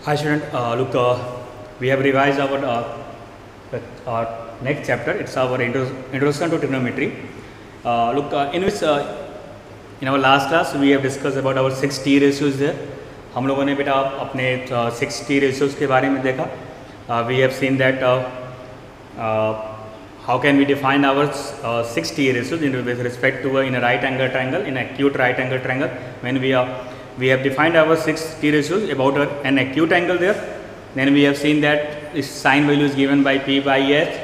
Hi student, look, we have revised our next chapter. It's our introduction to trigonometry. Look, in which in our last class we have discussed about our 6 T ratios there. हम लोगों ने बेटा अपने 6 T ratios के बारे में देखा. We have seen that how can we define our 6 T ratios with respect to in a right angle triangle, in acute right angle triangle. When we have defined our 6 T ratios about an acute angle there. Then we have seen that its sine value is given by P by S,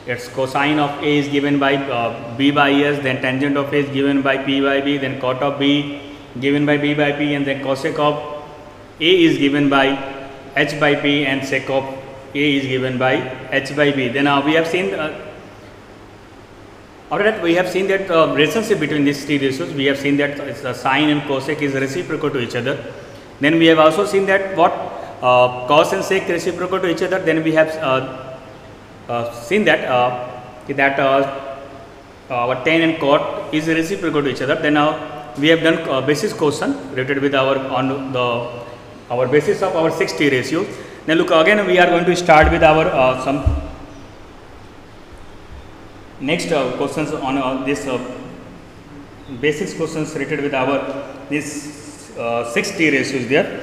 its cosine of A is given by B by S, then tangent of A is given by P by B, then cot of B given by B by P, and then cosec of A is given by H by P, and sec of A is given by H by B. Then we have seen after that we have seen that relationship between these three ratios. We have seen that sine and cosec is reciprocal to each other. Then we have also seen that what cos and sec reciprocal to each other. Then we have seen that our tan and cot is reciprocal to each other. Then we have done basis question related with our basis of our 6 T ratios. Then look, again we are going to start with our some next questions on this basics questions related with our this 6 T ratios there.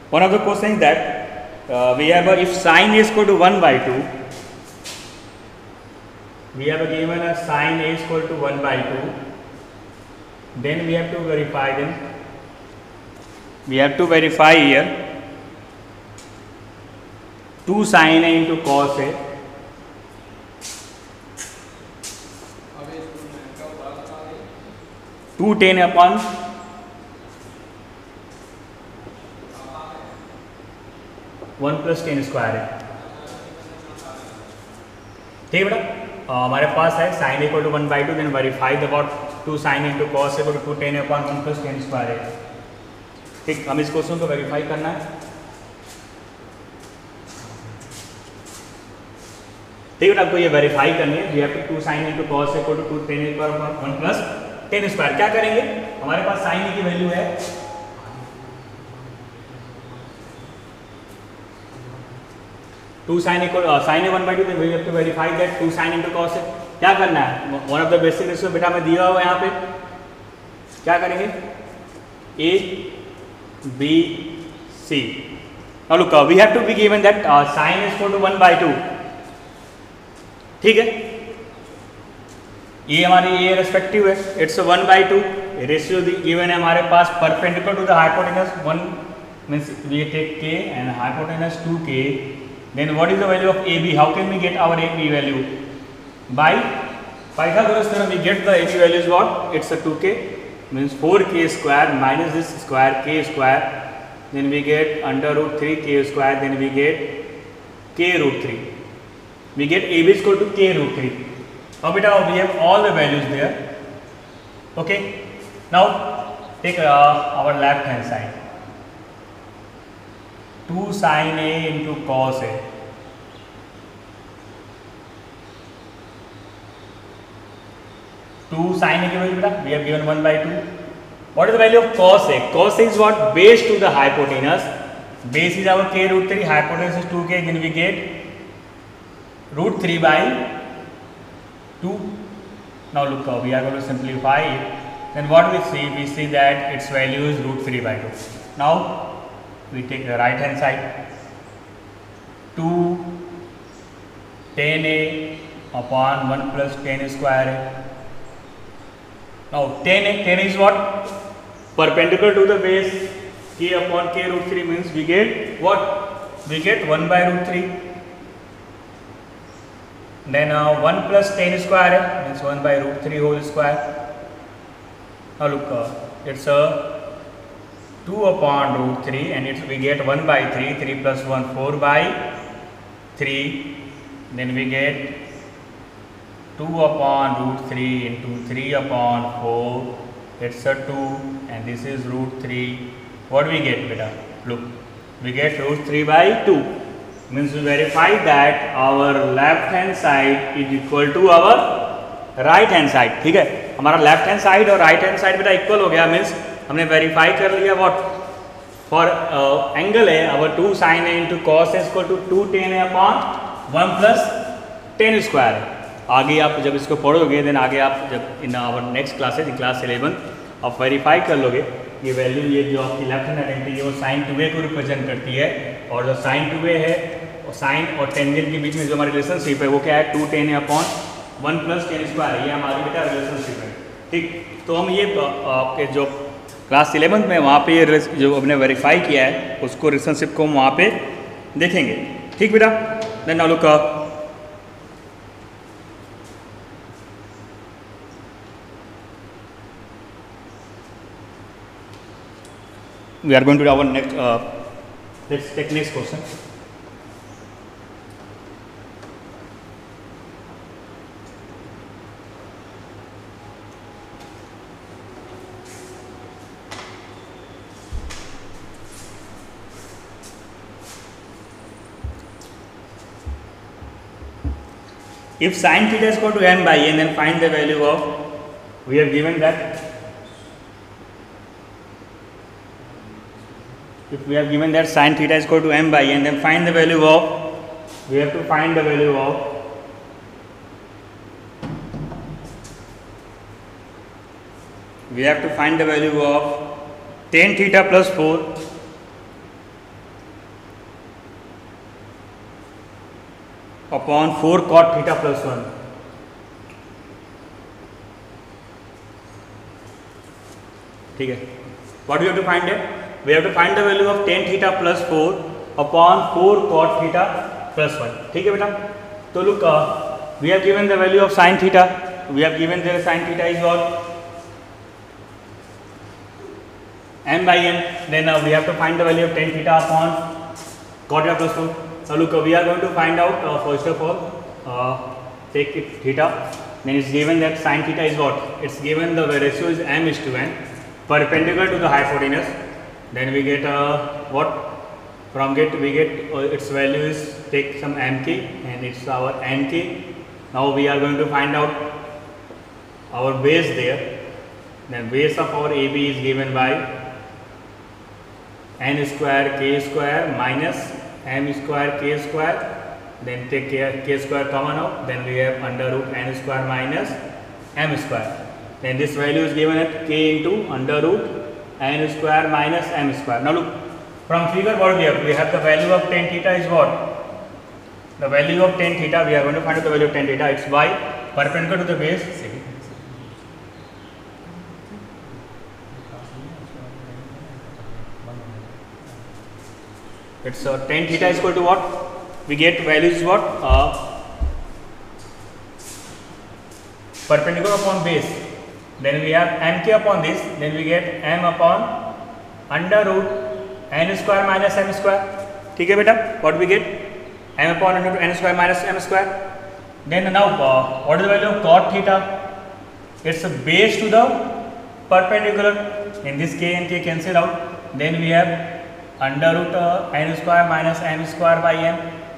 One of the questions is that we have if sine is equal to 1 by 2, we have given a sine A is equal to 1 by 2, then we have to verify, here 2 sine A into cos A, two ten upon one plus ten square है. ठीक है बेटा, हमारे पास है sine equal to 1 by 2, then verify about 2 sine into cos equal to 2 ten upon 1 plus ten square है. ठीक, हम इस क्वेश्चन को वेरीफाई करना है. ठीक है, आपको ये वेरीफाई करनी है. We have to 2 sine into cos equal to 2 ten upon 1 plus ten square. क्या करेंगे, हमारे पास साइन ए की वैल्यू है 2 sine equal sine A 1 by 2, then we have to verify that 2 sine into cos है. क्या करना है, one of the basic ratio बेटा में दिया हुआ है यहाँ पे. क्या करेंगे, A B C. Now look, we have to be given that sine is equal to 1 by 2. ठीक है, ये हमारी ए रेस्पेक्टिव है, इट्स 1 by 2. रेशियो गिवन है हमारे पास perpendicular to the hypotenuse 1 means we take k and hypotenuse 2k. Then what is the value of A B, how can we get our A B value, by Pythagoras theorem we get the A B value is what, it's 2k means 4k square minus this square k square, then we get under root 3k square, then we get k root 3. We get A B is equal to k root 3. Now beta, we have all the values there. Okay, now take our left hand side, 2 sin A into cos A. Two sin A की value बेटा we have given 1 by 2. What is the value of cos A? Cos A is what, base to the hypotenuse. Base is our k root 3, hypotenuse is 2k, then we get root 3 by 2. Now look, we are going to simplify it. Then what we see that its value is root 3 by 2. Now we take the right hand side, 2 tan A upon 1 plus tan square A. Now tan A is what, perpendicular to the base, k upon k root 3 means we get what, we get 1 by root 3. Then 1 plus tan square means 1 by root 3 whole square. Now look, it's 2 upon root 3 and we get 1 by 3, 3 plus 1 4 by 3. Then we get 2 upon root 3 into 3 upon 4, it's 2, and this is root 3. What we get beta, look, we get root 3 by 2. Means we verify that our left hand side is equal to our right hand side. ठीक है, हमारा left hand side और right hand side बेटा equal हो गया. Means हमने verify कर लिया व्हाट फॉर एंगल है our 2 sin a into cos A equal to 2 tan a upon 1 plus tan square है। आगे आप जब इसको पढ़ोगे देन आगे आप जब in our next classes class 11 आप वेरीफाई कर लोगे ये वैल्यू, ये जो आपकी लेफ्ट हैंड आइडेंटिटी है वो sin 2a को रिप्रेजेंट करती है, और जो sin 2a है और साइन और टेंजेंट के बीच में जो हमारी रिलेशनशिप है वो क्या है 2 tan a upon 1 plus tan square है, ये हमारी बेटा रिलेशनशिप है। ठीक, तो हम ये आपके जो क्लास 11 में वहाँ पे ये जो हमने वेरीफाई किया है उसको रिलेशनशिप को हम वहाँ पे देखेंगे। ठीक बेटा, then now look we are going to our next let's take next question. If sin theta is equal to m by n, then find the value of, we have given that, if we have given that sin theta is equal to m by n, then find the value of, we have to find the value of, we have to find the value of tan theta plus 4 upon 4 cot theta plus 1. ठीक है, what we have to find it? We have to find the value of tan theta plus 4 upon 4 cot theta plus 1. ठीक है बेटा, तो look we have given the value of sin theta, we have given the sin theta is what m by n, then we have to find the value of tan theta upon cot theta plus 4. So look, we are going to find out first of all take it theta, then it's given that sin theta is what, it's given the ratio is m is to n perpendicular to the hypotenuse, then we get what, from get we get its value is, take some mk and it's our nk. Now we are going to find out our base there, then base of our AB is given by n square k square minus m square k square, then take k square common out, then we have under root n square minus m square, then this value is given at k into under root n square minus m square. Now look, from figure what we have the value of tan theta is what, the value of tan theta, we are going to find out the value of tan theta, it's y perpendicular to the base, it's tan theta is equal to what, we get values what, perpendicular upon base, then we have mk upon this, then we get m upon under root n square minus m square. ठीक है बेटा, what we get, m upon under root n square minus m square. Then now what is the value of cot theta, it's a base to the perpendicular, in this k and k cancel out, then we have under root n square minus m square by m.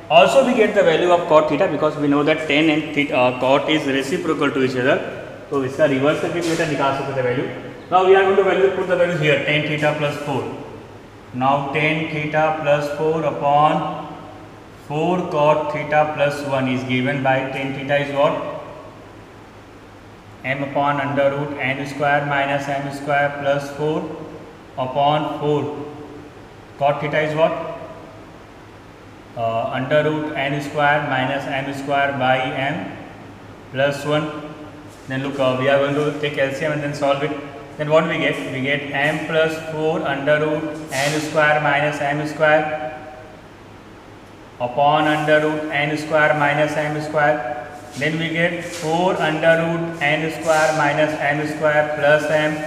Also we get the value of cot theta because we know that tan and theta, cot is reciprocal to each other, तो इसका reverse करके बेटा निकाल सकते हैं value. Now we are going to put the values here, tan theta plus 4. Now tan theta plus 4 upon 4 cot theta plus 1 is given by tan theta is what, m upon under root n square minus m square plus 4 upon 4 cot theta is what, under root n square minus m square by m plus 1. Then look, we are going to take LCM and then solve it. Then what we get m plus 4 under root n square minus m square upon under root n square minus m square. Then we get 4 under root n square minus m square plus m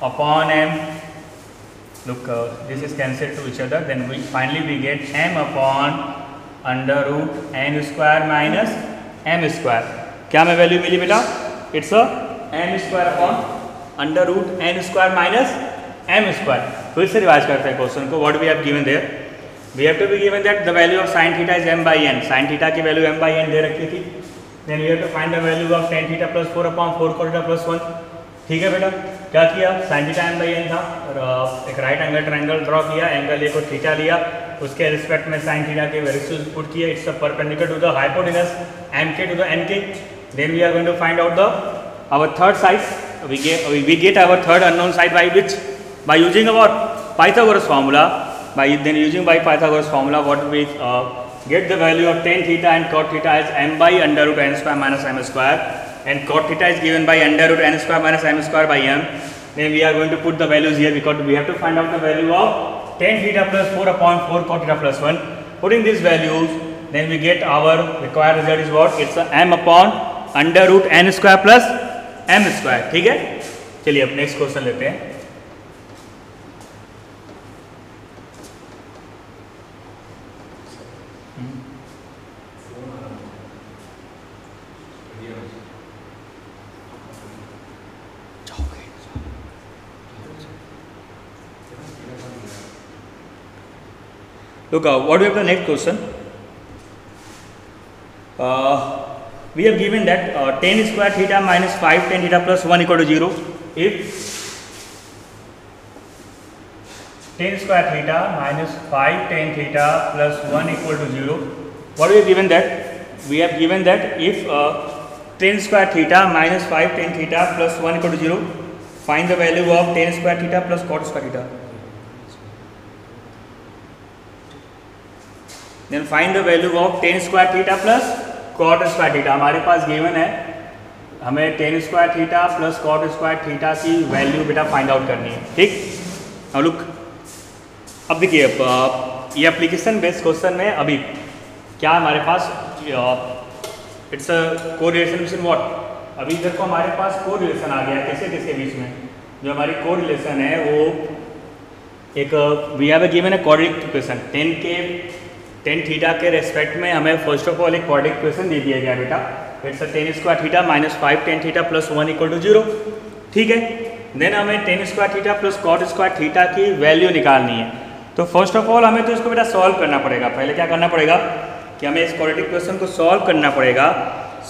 upon m. Look, this is cancelled to each other, then we finally get m upon under root n square minus m square. क्या हमें value मिली बेटा, it's m square upon under root n square minus m square. फिर से revise करते हैं question को, what we have given there, we have to be given that the value of sin theta is m by n, sin theta की value m by n दे रखी थी, then we have to find the value of tan theta plus 4 upon 4 cot theta plus 1. ठीक है बेटा, क्या किया, sin theta m by n था और एक राइट एंगल ट्रायंगल ड्रॉ किया, एंगल ए को थीटा लिया, उसके रिस्पेक्ट में sin थीटा के वैल्यूज पुट किए, it's a perpendicular to the hypotenuse mk to the nk. Then we are going to find out the our third side. We get our third unknown side by which? By using our Pythagoras formula. By Pythagoras formula, what we get the value of tan theta and cot theta as m by under root n square minus m square, and cot theta is given by under root n square minus m square by m. Then we are going to put the values here because we have to find out the value of tan theta plus 4 upon 4 cot theta plus 1. Putting these values, then we get our required result is what? It's a m upon under root n square plus m square. ठीक है, चलिए अब next question लेते हैं. Look, what we have the next question. We have given that tan square theta minus 5 tan theta plus 1 equal to 0. If tan square theta minus 5 tan theta plus 1 equal to 0, what we have given that? We have given that if tan square theta minus 5 tan theta plus 1 equal to 0, find the value of tan square theta plus cot square theta. Then find the value of tan square theta plus cot square theta. हमारे पास given है, हमें tan square theta plus cot square theta की value बेटा find out करनी है. ठीक, अब look, अब देखिए ये एप्लीकेशन बेस्ड क्वेश्चन में अभी क्या हमारे पास it's a correlation between what. अभी इधर को हमारे पास कोरिलेशन आ गया, किसके बीच में? जो हमारी कोरिलेशन है वो एक वी हैव गिवन है क्वाड्रेटिक इक्वेशन. टेन थीटा के रेस्पेक्ट में हमें फर्स्ट ऑफ ऑल एक क्वाड्रेटिक इक्वेशन दे दिया गया बेटा. It's a tan square theta minus 5 tan theta plus 1 equal to 0. ठीक है, देन हमें tan square theta plus cot square theta की वैल्यू निकालनी है. तो फर्स्ट ऑफ ऑल हमें तो इसको बेटा सॉल्व करना पड़ेगा. पहले क्या करना पड़ेगा कि हमें इस क्वाड्रेटिक इक्वेशन को सॉल्व करना पड़ेगा.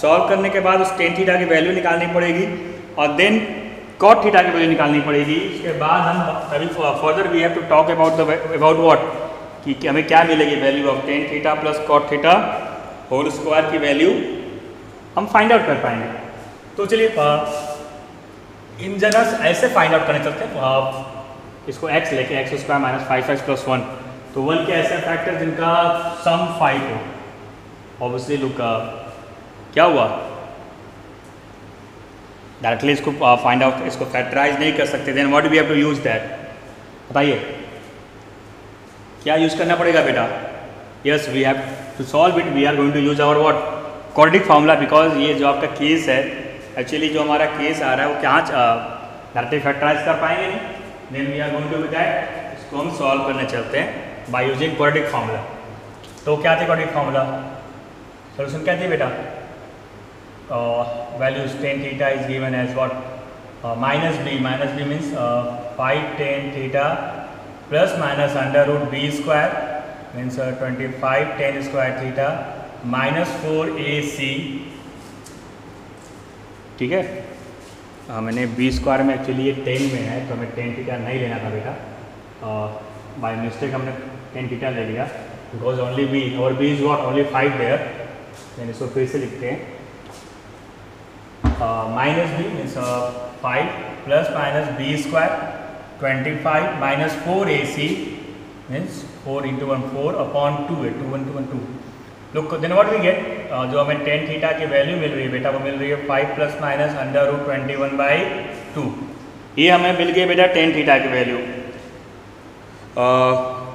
सॉल्व करने के बाद उस tan थीटा की वैल्यू निकालनी पड़ेगी और देन कॉट थीटा की वैल्यू निकालनी पड़ेगी. उसके बाद हम अभी further we have to talk about what कि हमें क्या मिलेगी value of tan theta plus cot theta whole square की वैल्यू हम फाइंड आउट कर पाएंगे. तो चलिए इन जगह ऐसे फाइंड आउट करने चलते हैं. इसको x लेके x square minus 5x plus 1, तो 1 के ऐसे फैक्टर जिनका सम 5 हो. ऑब्वियसली लुक क्या हुआ, डायरेक्टली इसको फाइंड आउट, इसको फैक्टराइज नहीं कर सकते. Then what we have to use that, बताइए क्या यूज़ करना पड़ेगा बेटा? Yes, we have to solve it. We are going to use our what quadratic formula, because ये जो आपका केस है, एक्चुअली जो हमारा केस आ रहा है वो क्या डायरेक्टली फैक्टराइज कर पाएंगे नहीं. Then we are going to that, इसको हम सॉल्व करने चलते हैं बाय यूजिंग क्वाड्रेटिक फार्मूला. तो क्या थे क्वाड्रेटिक फार्मूला? सोल्यूशन क्या थी बेटा? Values tan theta is given as what minus B means 5 tan theta plus minus under root B square means 25 tan square theta minus 4ac. ठीक है, मैंने B square में एक्चुअली ये 10 में है तो हमें tan थीटा नहीं लेना था बेटा. बाय मिस्टेक हमने tan थीटा ले लिया बिकॉज ओनली बी और B is what only 5 there. Then इसको फिर से लिखते हैं. Minus B means 5 plus minus B square 25 minus 4ac means 4 into 1 4 upon 2 है 2 1 2 1 2. Look, then what we get? जो हमें tan थीटा की वैल्यू मिल रही है बेटा वो मिल रही है 5 plus minus under root 21 by 2. ये हमें मिल गई बेटा tan थीटा की value.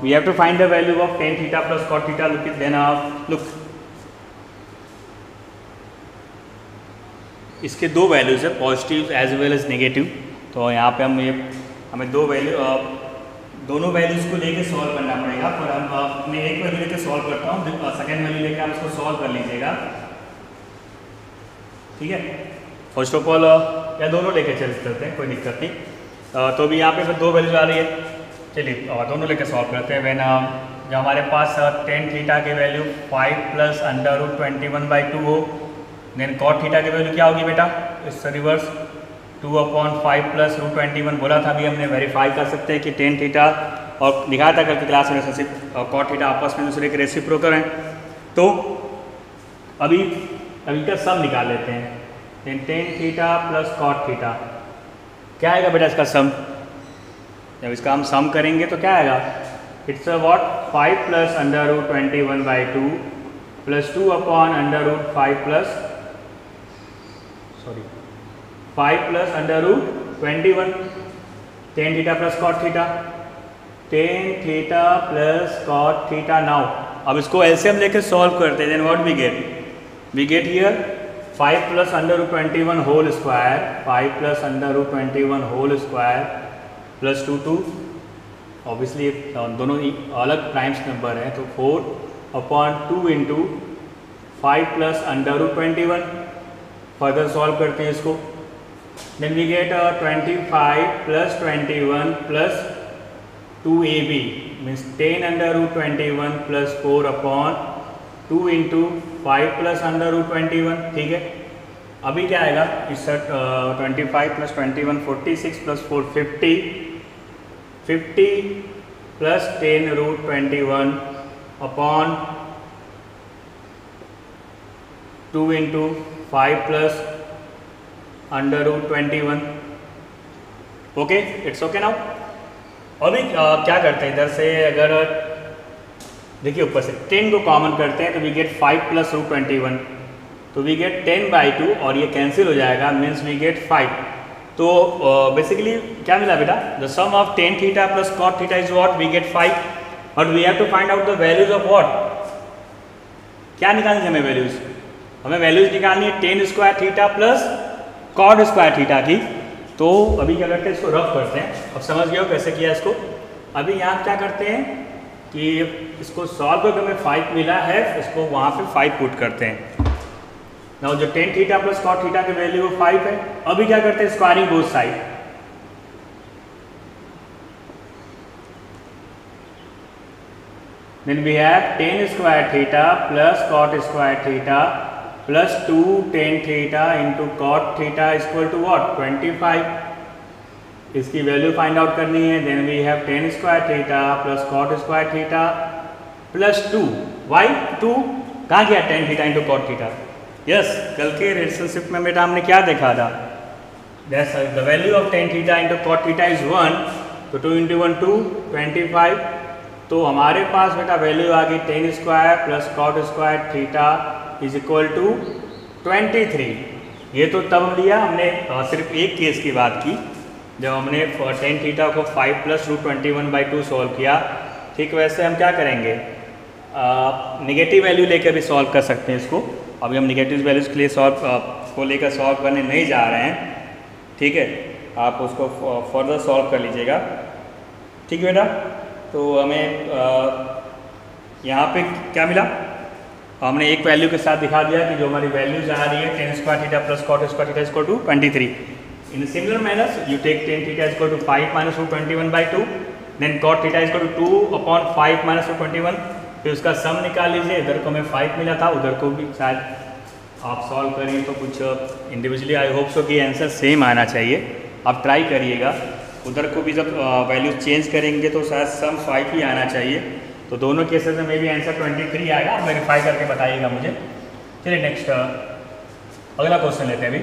We have to find the value of tan theta plus cot theta. Look इसके दो वैल्यूज है, positive as well as negative. तो यहाँ पे हमें दोनों वैल्यूज़ को लेके सॉल्व करना पड़ेगा. पर हम अपने एक वैल्यू लेके सॉल्व करता हूँ, सेकेंड वैल्यू लेके आप इसको सॉल्व कर लीजिएगा. ठीक है, फर्स्ट ऑफ ऑल या दोनों लेके चलते हैं, कोई दिक्कत नहीं. तो अभी यहाँ पे फिर दो वैल्यूज आ रही है. चलिए दोनों लेके सॉल्व करते हैं. वैन जो हमारे पास tan थीटा की value 5 plus under root 21 by 2 हो, देन cot थीटा की वैल्यू क्या होगी बेटा? इससे रिवर्स 2/5 प्लस √21 बोला था, अभी हमने वेरीफाई कर सकते हैं कि टेन थीटा और दिखाया था कल की क्लास में रिलेशनशिप और कॉट थीटा आपस में दूसरे के रेसिप्रोकल हैं। तो अभी का सम निकाल लेते हैं। Tan theta plus cot theta क्या आएगा बेटा इसका सम? जब इसका हम सम करेंगे तो क्या आएगा? It's what 5 plus √21/2 plus 2/5 plus 5 plus √21 tan theta plus cot theta, tan theta plus cot theta. Now अब इसको एलसीएम लेके सॉल्व करते हैं। Then what we get here 5 plus √21 whole square, 5 plus √21 whole square plus 2 obviously दोनों ही अलग primes number हैं, तो 4/2 इंटू 5 प्लस √21। फर्दर सॉल्व करते हैं इसको। Then we get 25 plus 21 plus 2ab means 10/21 plus 4/2 into 5 plus √21। ठीक है, अभी क्या आएगा? इस 25 plus 21 46 plus 4 50 plus 10√21 upon 2 into 5 plus √21। Okay, it's okay now. अभी क्या करते हैं इधर से, अगर देखिए ऊपर से 10 को कॉमन करते हैं तो वी गेट 5 प्लस √21, तो वी गेट 10/2 और ये कैंसिल हो जाएगा, मीन्स वी गेट 5। तो बेसिकली क्या मिला बेटा? The sum of tan theta plus cot theta is what? We get 5, but we have to find out the values of what? क्या निकालनी है हमें वैल्यूज? हमें वैल्यूज निकालनी है tan square theta plus cot square theta की। तो अभी क्या करते हैं, इसको रफ करते हैं। अब समझ गए हो कैसे किया इसको? अभी यहाँ क्या करते हैं कि इसको सॉल्व करके हमें 5 मिला है, इसको वहाँ पे 5 पुट करते हैं। नाउ जो tan theta plus cot theta की वैल्यू 5 है। अभी क्या करते हैं, squaring both side. Then we have tan square theta plus cot square theta plus 2 tan theta into cot theta equal to what? 25। इसकी वैल्यू फाइंड आउट करनी है। Then we have tan square theta plus cot square theta plus 2 why 2 कहाँ गया? Tan theta into cot theta. Yes, कल के relationship में बेटा हमने क्या देखा था? That's the value of tan theta into cot theta is 1, तो 2 इंटू 1 2 25। तो हमारे पास बेटा वैल्यू आ गई tan square plus cot square theta is equal to 23। ये तो तब लिया हमने सिर्फ एक केस की बात की, जब हमने टेन थीटा को 5 प्लस √21/2 सॉल्व किया। ठीक वैसे हम क्या करेंगे, नेगेटिव वैल्यू लेकर भी सॉल्व कर सकते हैं इसको। अभी हम नेगेटिव वैल्यूज के लिए को लेकर सॉल्व करने नहीं जा रहे हैं। ठीक है, आप उसको फर्दर सॉल्व कर लीजिएगा। ठीक है बेटा, तो हमें यहाँ पे क्या मिला? हमने एक वैल्यू के साथ दिखा दिया कि जो हमारी वैल्यूज आ रही है tan square theta plus cot square theta equal to 23। In similar manner you take tan theta equal to 5 minus √21/2, then cot theta equal to 2/5 minus √21। फिर उसका सम निकाल लीजिए। इधर को हमें 5 मिला था, उधर को भी शायद आप सॉल्व करिए तो कुछ इंडिविजुअली आई होप सो कि आंसर सेम आना चाहिए। आप ट्राई करिएगा, उधर को भी जब वैल्यूज चेंज करेंगे तो शायद सम 5 ही आना चाहिए। तो दोनों केसेस में मे भी आंसर 23 आएगा। आप वेरीफाई करके बताइएगा मुझे। चलिए नेक्स्ट अगला क्वेश्चन लेते हैं। अभी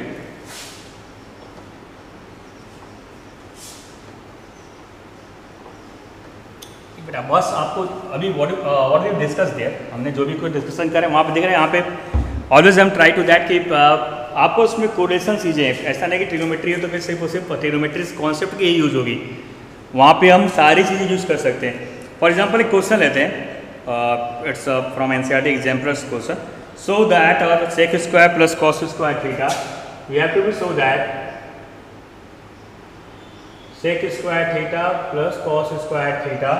बेटा बस आपको अभी व्हाट वी डिस्कस देयर, हमने जो भी कोई डिस्कशन करें वहाँ पे देख रहे हैं। यहाँ पे ऑलवेज हम ट्राई टू दैट कि आपको उसमें कोरिलेशन चीज़ें, ऐसा नहीं कि ट्रिग्नोमेट्री है तो फिर सिर्फ और सिर्फ ट्रिग्नोमेट्री कॉन्सेप्ट की ही यूज़ होगी। वहाँ पे हम सारी चीज़ें यूज़ कर सकते हैं। फॉर एग्जाम्पल एक क्वेश्चन लेते हैं, it's from NCERT examples question. So that sec square plus cos square theta, we have to be so that sec square theta plus cos square theta,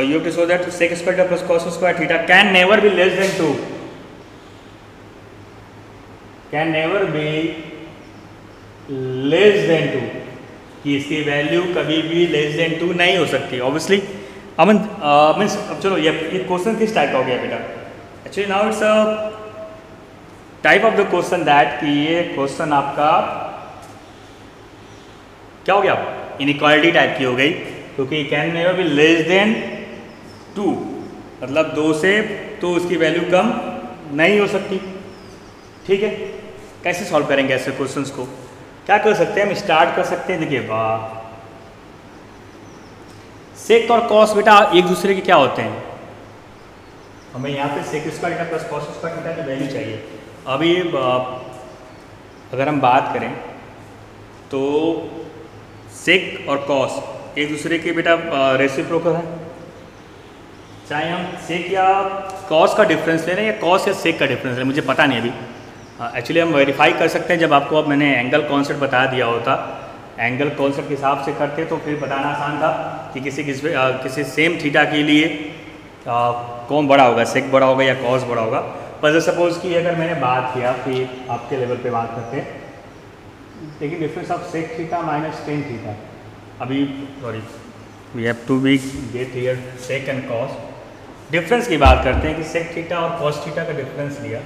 you have to show that sec square theta plus cos square theta can never be less than 2, can never be less than 2, कि इसकी value कभी भी less than 2 नहीं हो सकती obviously. अमन means अब चलो ये क्वेश्चन किस टाइप का हो गया बेटा? Actually now it's a type of the question that कि ये क्वेश्चन आपका क्या हो गया, इनइक्वालिटी टाइप की हो गई, क्योंकि can never be less than 2, मतलब 2 से तो उसकी वैल्यू कम नहीं हो सकती। ठीक है, कैसे सॉल्व करेंगे ऐसे क्वेश्चंस को? क्या कर सकते हैं हम, स्टार्ट कर सकते हैं। देखिए वाह, सेक और कॉस बेटा एक दूसरे के क्या होते हैं, हमें यहाँ पे sec square theta plus cos square theta की वैल्यू चाहिए। अभी अगर हम बात करें तो सेक और कॉस एक दूसरे के बेटा रेसिप्रोकल है, चाहे हम सेक या कॉस का डिफरेंस ले रहे हैं या कॉस या सेक का डिफरेंस ले, मुझे पता नहीं अभी। एक्चुअली हम वेरीफाई कर सकते हैं जब आपको अब मैंने एंगल कॉन्सेप्ट बता दिया होता, एंगल कॉन्सेप्ट के हिसाब से करते तो फिर बताना आसान था कि किसी सेम थीटा के लिए कौन बड़ा होगा, सेक बड़ा होगा या कॉस बड़ा होगा। पर सपोज कि अगर मैंने बात किया कि आपके लेवल पे बात करते हैं, देखिए difference of sec theta minus tan theta, अभी sorry we have to be get here sec and cos. Difference की बात करते हैं कि सेक थीटा और कॉस थीटा का डिफरेंस लिया,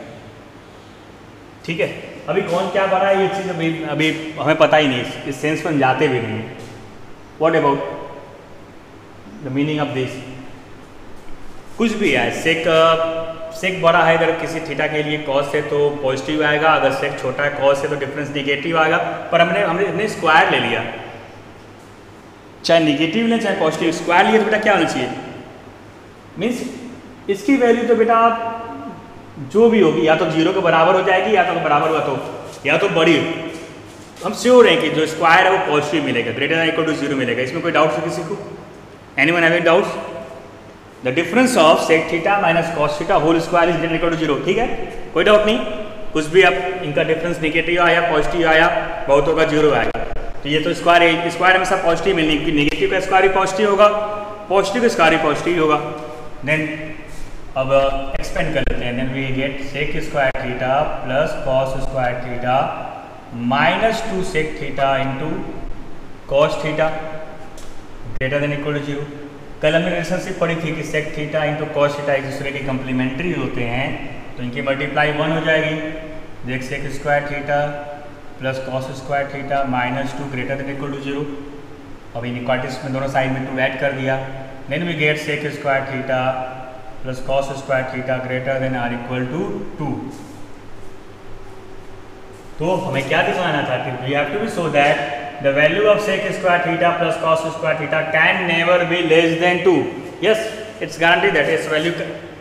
ठीक है। अभी कौन क्या बड़ा है ये चीज़ अभी हमें पता ही नहीं, इस सेंस में जाते भी नहीं। What about the meaning of this, कुछ भी है, सेक बड़ा है अगर किसी थीटा के लिए कॉस है तो पॉजिटिव आएगा, अगर सेक छोटा है कॉस है तो डिफरेंस निगेटिव आएगा। पर हमने स्क्वायर ले लिया, चाहे निगेटिव लें चाहे पॉजिटिव, स्क्वायर लिए तो बेटा क्या होना चाहिए, मीन्स इसकी वैल्यू तो बेटा जो भी होगी या तो 0 के बराबर हो जाएगी या तो बराबर हुआ तो या तो बड़ी। हम श्योर हैं कि जो स्क्वायर है वो पॉजिटिव मिलेगा, ग्रेटर देन इक्वल टू 0 मिलेगा। इसमें कोई डाउट है किसी को? Anyone having doubts? The difference of sec theta minus cos theta whole square is greater equal to 0, ठीक है, कोई डाउट नहीं। कुछ भी अब इनका डिफरेंस निगेटिव आया पॉजिटिव आया, बहुतों का 0 आएगा, तो ये तो स्क्वायर है, स्क्वायर हमेशा पॉजिटिव मिलनी, निगेटिव का स्क्वायर भी पॉजिटिव होगा, पॉजिटिव का स्क्वायर भी पॉजिटिव होगा। देन अब एक्सपेंड कर लेते हैं, then we get sec square theta plus cos square theta minus 2 sec theta into cos theta greater than equal to 0। कल हमने रिलेशनशिप पढ़ी थी कि sec theta into cos theta एक दूसरे के कंप्लीमेंट्री होते हैं, तो इनकी मल्टीप्लाई 1 हो जाएगी। देख sec square theta plus cos square theta minus 2 greater than equal to 0। अब इनइक्वालिटीज में दोनों साइड में 2 ऐड कर दिया, then we get sec square theta plus cos square theta greater than or equal to 2। तो हमें क्या दिखाना था कि we have to be show that the value of sec square theta plus cos square theta can never be less than 2। Yes, it's guarantee that its value,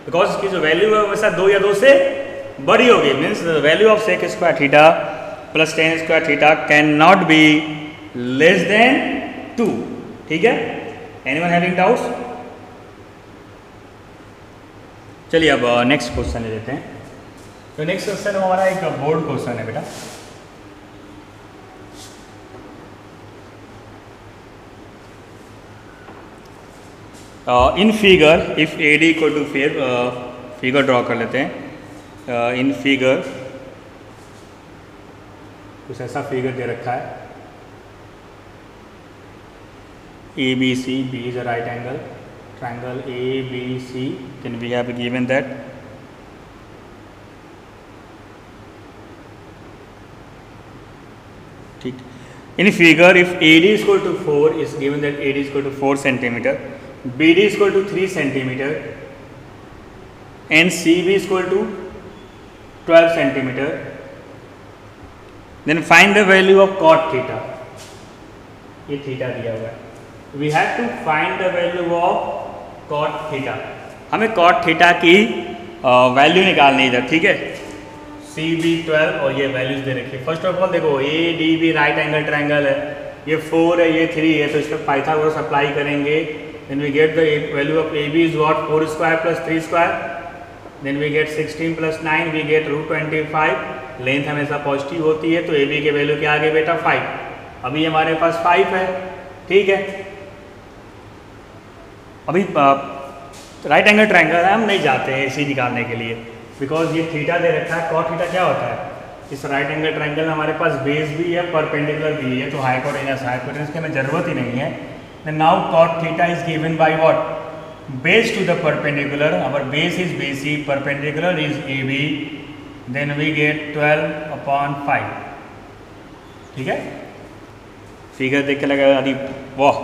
because इसकी जो value है वैसा 2 या 2 से बड़ी होगी, means the value of sec square theta plus ten square theta can not be less than 2, ठीक है। Anyone having doubts? चलिए अब नेक्स्ट क्वेश्चन ले लेते हैं। तो नेक्स्ट क्वेश्चन हमारा एक बोर्ड क्वेश्चन है बेटा। In figure if AD equal to figure draw कर लेते हैं। इन फिगर कुछ ऐसा फिगर दे रखा है, ABC, B is a right angle, triangle ABC, then we have given that ठीक। In figure if AD is equal to 4 is given that AD is equal to 4 centimeter, BD is equal to 3 centimeter and CB is equal to 12 centimeter, then find the value of cot theta। ये theta दिया हुआ है, we have to find the value of cot theta। हमें cot theta की value निकालनी है इधर, ठीक है। CB 12 और ये वैल्यूज दे रखी है। फर्स्ट ऑफ ऑल देखो ADB राइट एंगल ट्रायंगल है, ये 4 है ये 3 है, तो इसमें पाइथागोरस अप्लाई करेंगे, then we get the value of AB is what 4 square plus 3 square, then we get 16 plus 9 we get root 25। Length हमेशा पॉजिटिव होती है तो AB के वैल्यू क्या आ गए बेटा 5। अभी हमारे पास 5 है, ठीक है। अभी राइट एंगल ट्रायंगल है, हम नहीं जाते हैं इसी निकालने के लिए, बिकॉज ये थीटा दे रखा है। कॉट थीटा क्या होता है, इस राइट एंगल ट्रायंगल में हमारे पास बेस भी है परपेंडिकुलर भी है, तो हाइपोटेनस की हमें ज़रूरत ही नहीं है। Now cot theta is given by what, base to the perpendicular, our base is BC, perpendicular is AB, then we get 12/5, ठीक है। फिगर देख के लगा अरे वाह,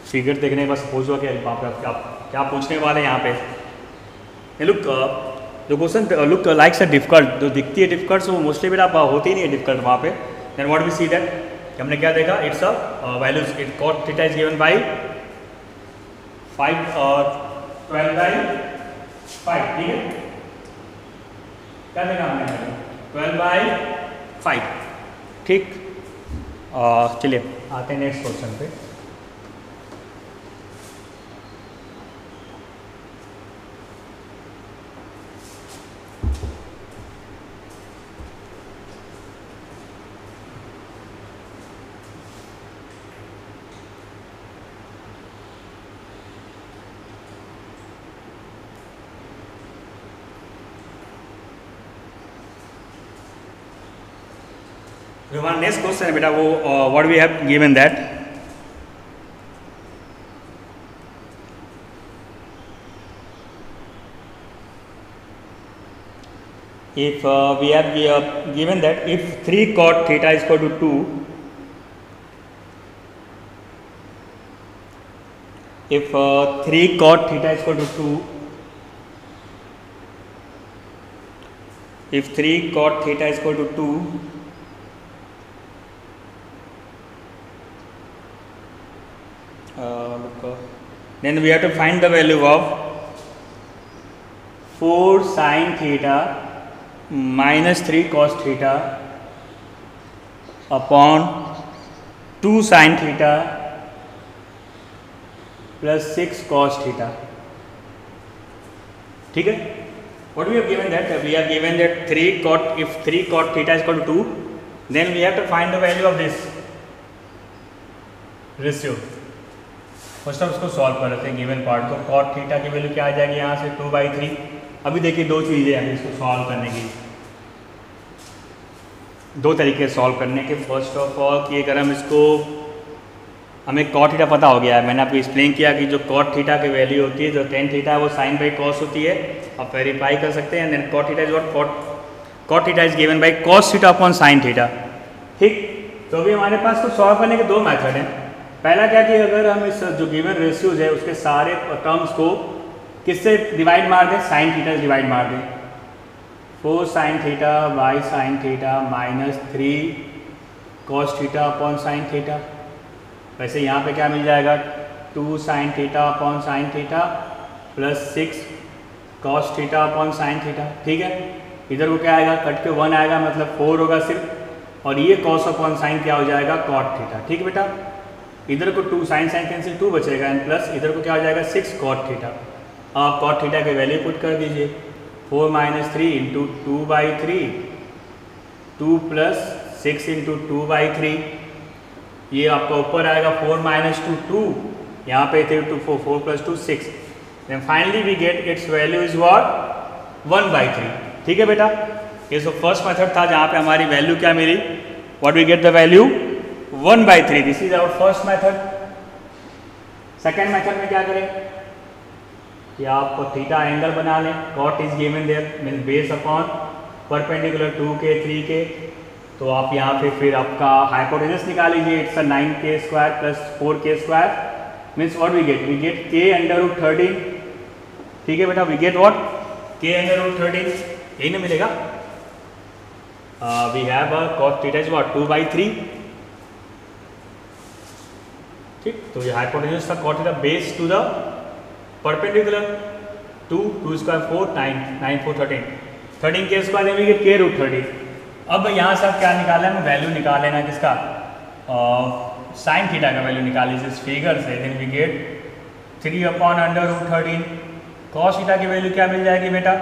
फिगर देखने के बाद सपोज हुआ कि बाप रे क्या क्या पूछने वाले हैं यहाँ पे। लुक जो question look likes a difficult, जो दिखती है डिफिकल्ट वो मोस्टली बेटा होती ही नहीं है डिफिकल्ट वहाँ पे। Then what we see that, हमने क्या देखा, it's a values it cot theta is given by 5 और 12/5, ठीक है, क्या देखा हमने 12/5, ठीक। चलिए आते हैं नेक्स्ट क्वेश्चन पे। हमारा नेक्स्ट क्वेश्चन है बेटा वो what we have given that if we have given that if 3 cot theta is equal to 2, if 3 cot theta is equal to 2, if 3 cot theta is equal to 2, then we have to find the value of 4 sin theta minus 3 cos theta upon 2 sin theta plus 6 cos theta, ठीक है। what we have given that we have given that 3 cot, if 3 cot theta is equal to 2, then we have to find the value of this ratio। First हम उसको solve कर लेते हैं given part को। Cot theta की value क्या आ जाएगी यहाँ से 2/3। अभी देखिए दो चीज़ें हैं इसको सॉल्व करने की, दो तरीके सॉल्व करने के। फर्स्ट ऑफ ऑल कि अगर हम इसको, हमें कॉट थीटा पता हो गया है, मैंने आपको एक्सप्लेन किया कि जो कॉट थीटा की वैल्यू होती है जो tan थीटा है वो साइन बाई कॉस होती है, आप वेरीफाई कर सकते हैं। Then cot theta is what, cot theta is given by cos theta upon sine theta, ठीक। तो अभी हमारे पास को सॉल्व करने के दो मेथड हैं। पहला क्या कि अगर हम इस जो गिवन रेशियोज है उसके सारे टर्म्स को किससे डिवाइड मार दें, साइन थीटा से डिवाइड मार दें। 4 sin theta by sine theta minus 3 cos theta upon sine theta. वैसे यहाँ पे क्या मिल जाएगा, 2 sin theta upon sine theta plus 6 cos theta upon sine theta, ठीक है। इधर को क्या आएगा, कट के 1 आएगा मतलब 4 होगा सिर्फ, और ये cos अपॉन साइन क्या हो जाएगा, cot थीटा, ठीक है बेटा। इधर को 2 sin कैंसिल 2 बचेगा एंड प्लस इधर को क्या हो जाएगा 6 cot थीटा। आप cot थीटा की वैल्यू पुट कर दीजिए, 4 - 3 इंटू 2/3, 2 प्लस 6 इंटू 2/3, ये आपका ऊपर आएगा 4 - 2 2, यहाँ पे 3 2 4 4 + 2 6, then finally we get its value is what 1/3, ठीक है बेटा। ये जो फर्स्ट मेथड था जहाँ पे हमारी वैल्यू क्या मिली, what we get the value 1/3, this is our first method. Second method में क्या करें कि आप थीटा एंगल बना लें, cot is given there mean base upon perpendicular 2k 3k, तो आप यहाँ पे फिर आपका हाइपोटेनस निकाल लीजिए, it's 9k² plus 4k² means what we get k √13, ठीक है बेटा। वी गेट व्हाट k √13, यही ना मिलेगा। We have a cot theta is what 2/3, ठीक। तो ये हाइपोटेनस था cot theta base to the perpendicular 2 2² 4 9 9 4 13 13k² then we get k √13। अब यहाँ से आप क्या निकालना है, वैल्यू निकाल लेना किसका, साइन थीटा का वैल्यू निकाल लीजिए इस फिगर से, then we get 3/√13। Cos theta की वैल्यू क्या मिल जाएगी बेटा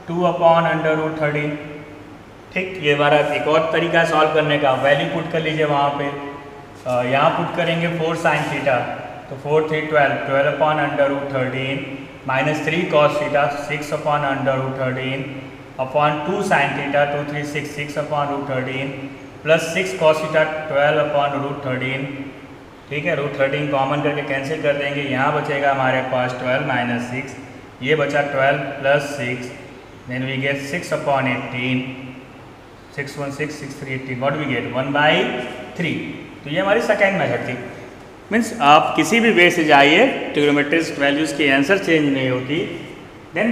2/√13, ठीक। ये हमारा एक और तरीका है सॉल्व करने का, वैल्यू पुट कर लीजिए वहाँ पे, यहाँ पुट करेंगे 4 sin थीटा तो 4 3 12 12/√13 minus 3 cos theta 6/√13 upon 2 sin theta 2 3 6 6/√13 plus 6 cos theta 12/√13, ठीक है। √13 कॉमन करके कैंसिल कर देंगे, यहाँ बचेगा हमारे पास 12 - 6, ये बचा 12 plus 6, then we get 6/18, 6 1 6 6 3 18, what we get 1/3। तो तो ये हमारी सेकेंड मेथड थी। मीन्स आप किसी भी वे से जाइए, ट्रिग्नोमेट्रिक वैल्यूज़ की आंसर चेंज नहीं होती। देन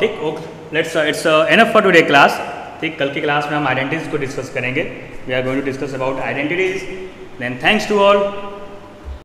ठीक, okay, let's it's enough for today class. ठीक, कल की क्लास में हम आइडेंटिटीज़ को डिस्कस करेंगे। We are going to discuss about identities. Then thanks to all.